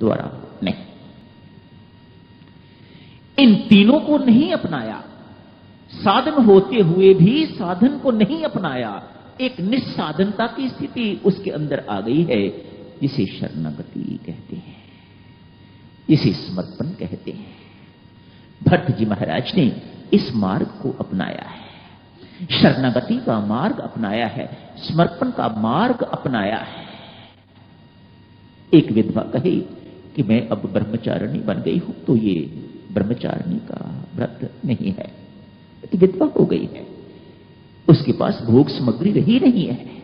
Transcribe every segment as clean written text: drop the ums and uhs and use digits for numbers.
द्वारा नहीं। इन तीनों को नहीं अपनाया, साधन होते हुए भी साधन को नहीं अपनाया, एक निस्साधनता की स्थिति उसके अंदर आ गई है, जिसे शरणागति कहते हैं, जिसे समर्पण कहते हैं। भट्ट जी महाराज ने इस मार्ग को अपनाया है, शरणागति का मार्ग अपनाया है, समर्पण का मार्ग अपनाया है। एक विधवा कहे कि मैं अब ब्रह्मचारिणी बन गई हूं, तो ये ब्रह्मचारिणी का व्रत नहीं है, तो विधवा हो गई है, उसके पास भोग सामग्री रही नहीं है।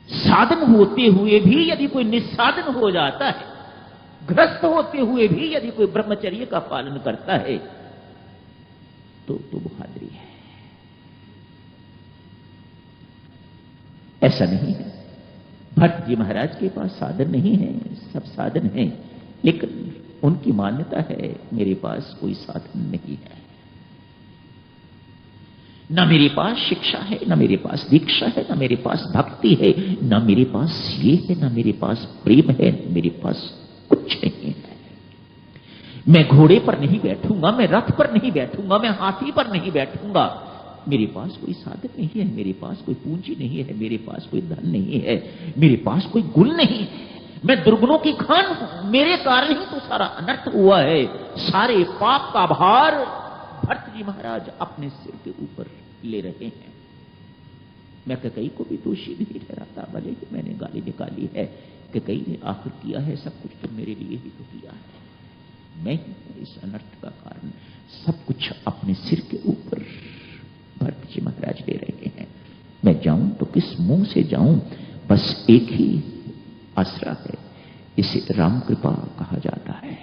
साधन होते हुए भी यदि कोई निस्साधन हो जाता है, ग्रस्त होते हुए भी यदि कोई ब्रह्मचर्य का पालन करता है, तो बहादुरी है। ऐसा नहीं है। भट्ट जी महाराज के पास साधन नहीं है, सब साधन है, लेकिन उनकी मान्यता है मेरे पास कोई साधन नहीं है, न मेरे पास शिक्षा है, न मेरे पास दीक्षा है, न मेरे पास भक्ति है, न मेरे पास ये है, न मेरे पास प्रेम है, मेरे पास कुछ नहीं है। मैं घोड़े पर नहीं बैठूंगा, मैं रथ पर नहीं बैठूंगा, मैं हाथी पर नहीं बैठूंगा, मेरे पास कोई साधन नहीं है, मेरे पास कोई पूंजी नहीं है, मेरे पास कोई धन नहीं है, मेरे पास कोई गुण नहीं है, मैं दुर्गुणों की खान हूं, मेरे कारण ही तो सारा अनर्थ हुआ है, सारे पाप का भार भट्ट जी महाराज अपने सिर के ऊपर ले रहे हैं। मैं कैकेयी को भी दोषी नहीं ठहराता, भले ही मैंने गाली निकाली है, कैकेयी ने आखिर किया है सब कुछ तो मेरे लिए ही तो किया है, मैं ही इस अनर्थ का कारण, सब कुछ अपने सिर के ऊपर भट्ट जी महाराज ले रहे हैं। मैं जाऊं तो किस मुंह से जाऊं, बस एक ही आसरा है, इसे राम कृपा कहा जाता है।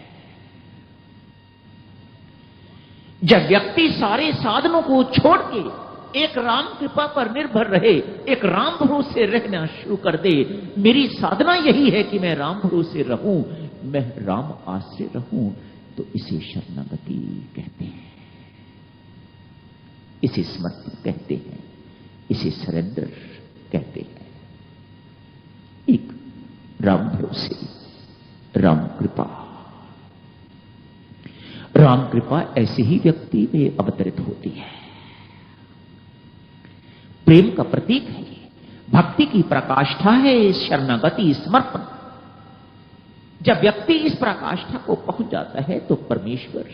जब व्यक्ति सारे साधनों को छोड़ के एक राम कृपा पर निर्भर रहे, एक राम भरोसे रहना शुरू कर दे, मेरी साधना यही है कि मैं राम भरोसे रहूं, मैं राम आश्रय रहूं, तो इसे शरणागति कहते हैं, इसे समर्पण कहते हैं, इसे सरेंडर कहते हैं। एक राम भरोसे, राम कृपा। राम कृपा ऐसे ही व्यक्ति में अवतरित होती है, प्रेम का प्रतीक है, भक्ति की प्रकाष्ठा है शरणागति, समर्पण। जब व्यक्ति इस प्रकाष्ठा को पहुंच जाता है तो परमेश्वर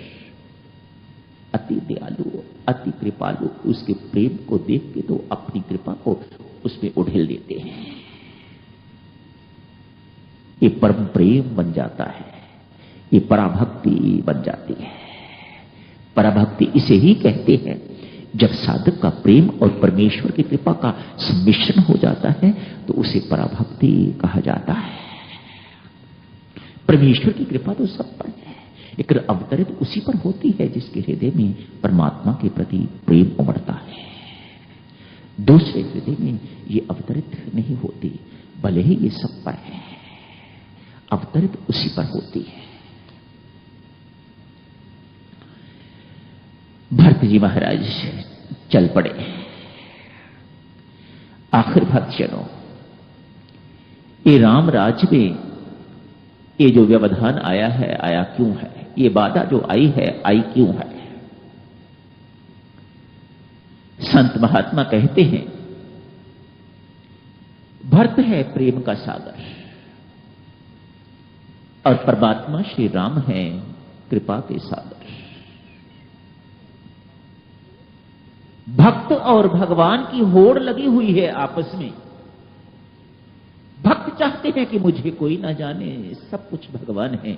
अति दयालु, अति कृपालु, उसके प्रेम को देख के तो अपनी कृपा को उसमें उड़ेल देते हैं। ये परम प्रेम बन जाता है, ये पराभक्ति बन जाती है। पराभक्ति इसे ही कहते हैं जब साधक का प्रेम और परमेश्वर की कृपा का सम्मिश्रण हो जाता है तो उसे पराभक्ति कहा जाता है। परमेश्वर की कृपा तो सब पर है, लेकिन अवतरित उसी पर होती है जिसके हृदय में परमात्मा के प्रति प्रेम उमड़ता है। दूसरे हृदय में ये अवतरित नहीं होती, भले ही ये सब पर है, अवतरित उसी पर होती है। भट्ट जी महाराज चल पड़े। आखिर भक्तजनों, ये राम राज्य में ये जो व्यवधान आया है, आया क्यों है? ये बाधा जो आई है, आई क्यों है? संत महात्मा कहते हैं, भरत है प्रेम का सागर और परमात्मा श्री राम है कृपा के सागर। भक्त और भगवान की होड़ लगी हुई है आपस में। भक्त चाहते हैं कि मुझे कोई ना जाने, सब कुछ भगवान है,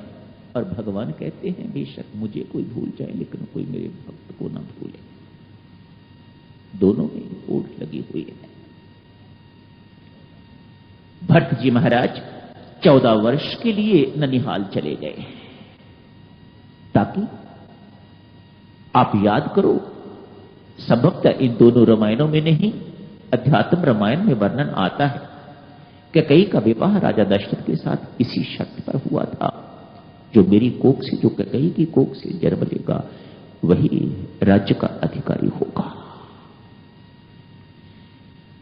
और भगवान कहते हैं बेशक मुझे कोई भूल जाए लेकिन कोई मेरे भक्त को ना भूले। दोनों में होड़ लगी हुई है। भट्ट जी महाराज 14 वर्ष के लिए ननिहाल चले गए, ताकि आप याद करो, संभवतः इन दोनों रामायणों में नहीं, अध्यात्म रामायण में वर्णन आता है कैकेयी का विवाह राजा दशरथ के साथ इसी शर्त पर हुआ था, जो मेरी कोख से, जो कैकेयी की कोख से जन्म लेगा वही राज्य का अधिकारी होगा।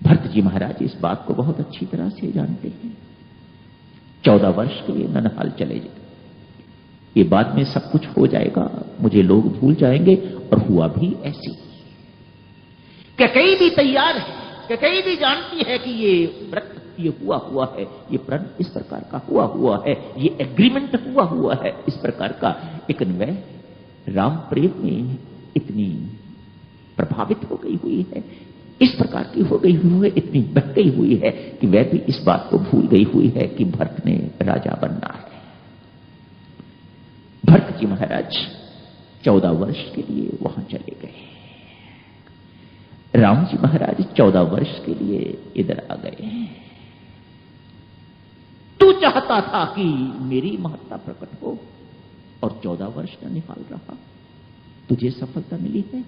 भट्ट जी महाराज इस बात को बहुत अच्छी तरह से जानते हैं। 14 वर्ष के लिए ननहाल चले गए। ये बाद में सब कुछ हो जाएगा, मुझे लोग भूल जाएंगे। और हुआ भी ऐसी। कैकेयी भी तैयार है, कैकेयी भी जानती है कि ये व्रत ये हुआ है, ये प्रण इस प्रकार का हुआ है, ये एग्रीमेंट हुआ है इस प्रकार का। लेकिन वह राम प्रेम में इतनी प्रभावित हो गई हुई है, इस प्रकार की हो गई हुई है, इतनी बह गई हुई है कि वह भी इस बात को भूल गई हुई है कि भरत ने राजा बनना है। भरत जी महाराज 14 वर्ष के लिए वहां चले गए। राम जी महाराज 14 वर्ष के लिए इधर आ गए। तू चाहता था कि मेरी महत्ता प्रकट हो और 14 वर्ष का निकाल रहा, तुझे सफलता मिली है।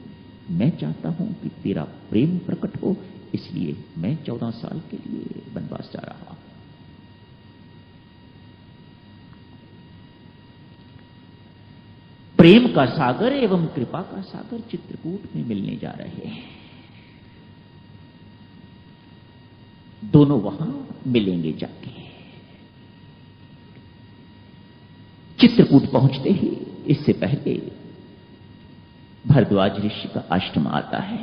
मैं चाहता हूं कि तेरा प्रेम प्रकट हो, इसलिए मैं 14 साल के लिए वनवास जा रहा हूं। प्रेम का सागर एवं कृपा का सागर चित्रकूट में मिलने जा रहे हैं। दोनों वहां मिलेंगे जाके। चित्रकूट पहुंचते ही इससे पहले भरद्वाज ऋषि का आश्रम आता है।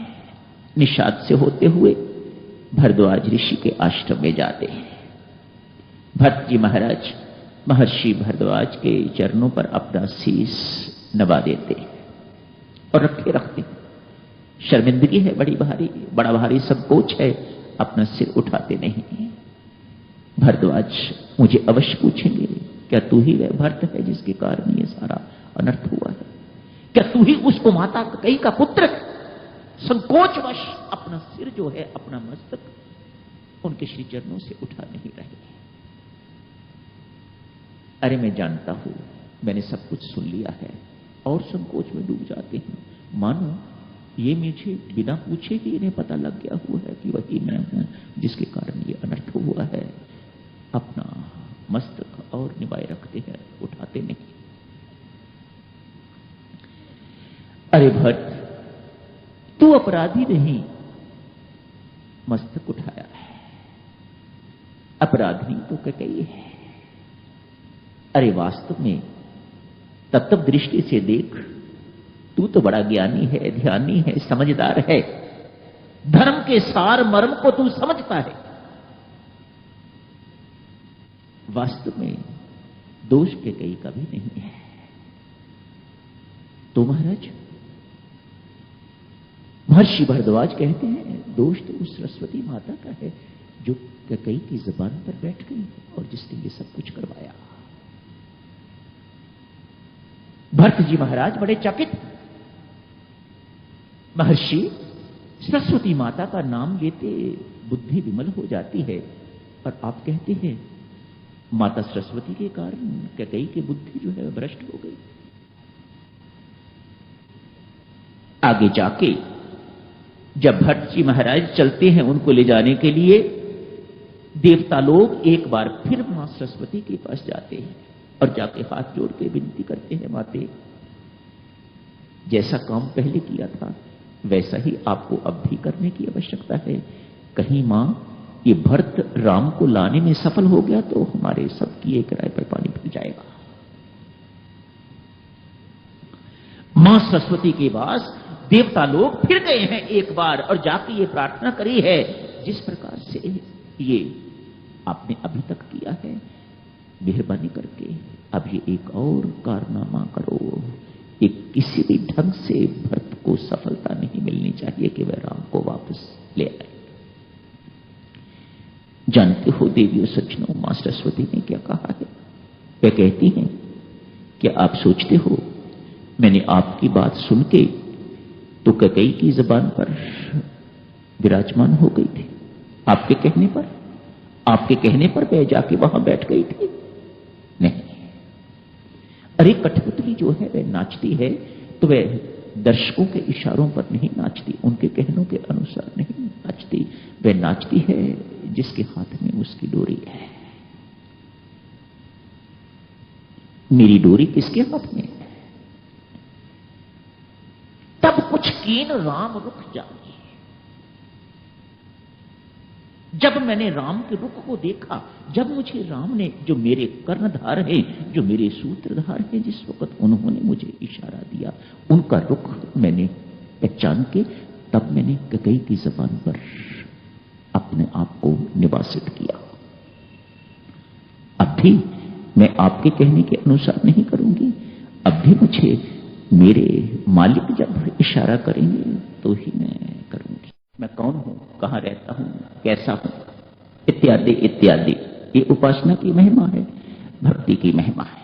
निषाद से होते हुए भरद्वाज ऋषि के आश्रम में जाते हैं। भरत जी महाराज महर्षि भरद्वाज के चरणों पर अपना शीश नवा देते और रखे रखते। शर्मिंदगी है बड़ी भारी, बड़ा भारी संकोच है, अपना सिर उठाते नहीं। भरद्वाज मुझे अवश्य पूछेंगे, क्या तू ही वह भरत है जिसके कारण ये सारा अनर्थ हुआ है? क्या तू ही उसको माता कैकेयी का पुत्र है? संकोचवश अपना सिर जो है, अपना मस्तक उनके श्री चरणों से उठा नहीं रहे। अरे मैं जानता हूं, मैंने सब कुछ सुन लिया है, और संकोच में डूब जाते हैं। मानो ये मुझे बिना पूछे ही इन्हें पता लग गया हुआ है कि वही मैं हूं जिसके कारण ये अनर्थ हुआ है। अपना मस्तक और निभाए रखते हैं, उठाते नहीं। अरे भट्ट, तू अपराधी नहीं, मस्तक उठाया है। अपराधी तो कैकेयी है। अरे वास्तव में तत्व दृष्टि से देख, तू तो बड़ा ज्ञानी है, ध्यानी है, समझदार है। धर्म के सार मर्म को तू समझता है। वास्तव में दोष कैकेयी का भी नहीं है। तो महाराज महर्षि भरद्वाज कहते हैं, दोष तो उस सरस्वती माता का है जो कैकेयी की जुबान पर बैठ गई और जिसने ये सब कुछ करवाया। भरत जी महाराज बड़े चकित। महर्षि, सरस्वती माता का नाम लेते बुद्धि विमल हो जाती है, और आप कहते हैं माता सरस्वती के कारण कैकेयी की बुद्धि जो है भ्रष्ट हो गई। आगे जाके जब भट्ट जी महाराज चलते हैं उनको ले जाने के लिए, देवता लोग एक बार फिर मां सरस्वती के पास जाते हैं और जाके हाथ जोड़ के विनती करते हैं, माते जैसा काम पहले किया था वैसा ही आपको अब भी करने की आवश्यकता है। कहीं मां ये भरत राम को लाने में सफल हो गया तो हमारे सब किए किराए पर पानी फिर जाएगा। मां सरस्वती के पास देवता लोग फिर गए हैं एक बार और जाके ये प्रार्थना करी है, जिस प्रकार से ये आपने अभी तक किया है, मेहरबानी करके अब ये एक और कारनामा करो। एक किसी भी ढंग से भरत को सफलता नहीं मिलनी चाहिए कि वह राम को वापस ले आए। जानते हो देवियों सज्जनों, मां सरस्वती ने क्या कहा है? वे कहती हैं कि आप सोचते हो मैंने आपकी बात सुन के तो कैकेयी की जुबान पर विराजमान हो गई थी। आपके कहने पर वह जाके वहां बैठ गई थी? नहीं। अरे कठपुतली जो है वह नाचती है तो वह दर्शकों के इशारों पर नहीं नाचती, उनके कहनों के अनुसार नहीं नाचती। वह नाचती है जिसके हाथ में उसकी डोरी है। मेरी डोरी किसके हाथ में है? तब कुछ कीन राम रुक जाए, जब मैंने राम के रुख को देखा, जब मुझे राम ने, जो मेरे कर्णधार हैं, जो मेरे सूत्रधार हैं, जिस वक्त उन्होंने मुझे इशारा दिया, उनका रुख मैंने पहचान के तब मैंने कैकेयी की जबान पर अपने आप को निवासित किया। अब भी मैं आपके कहने के अनुसार नहीं करूंगी, अब भी मुझे मेरे मालिक जब इशारा करेंगे तो ही मैं करूंगी। मैं कौन हूं, कहां रहता हूं, कैसा हूं, इत्यादि इत्यादि। ये उपासना की महिमा है, भक्ति की महिमा है।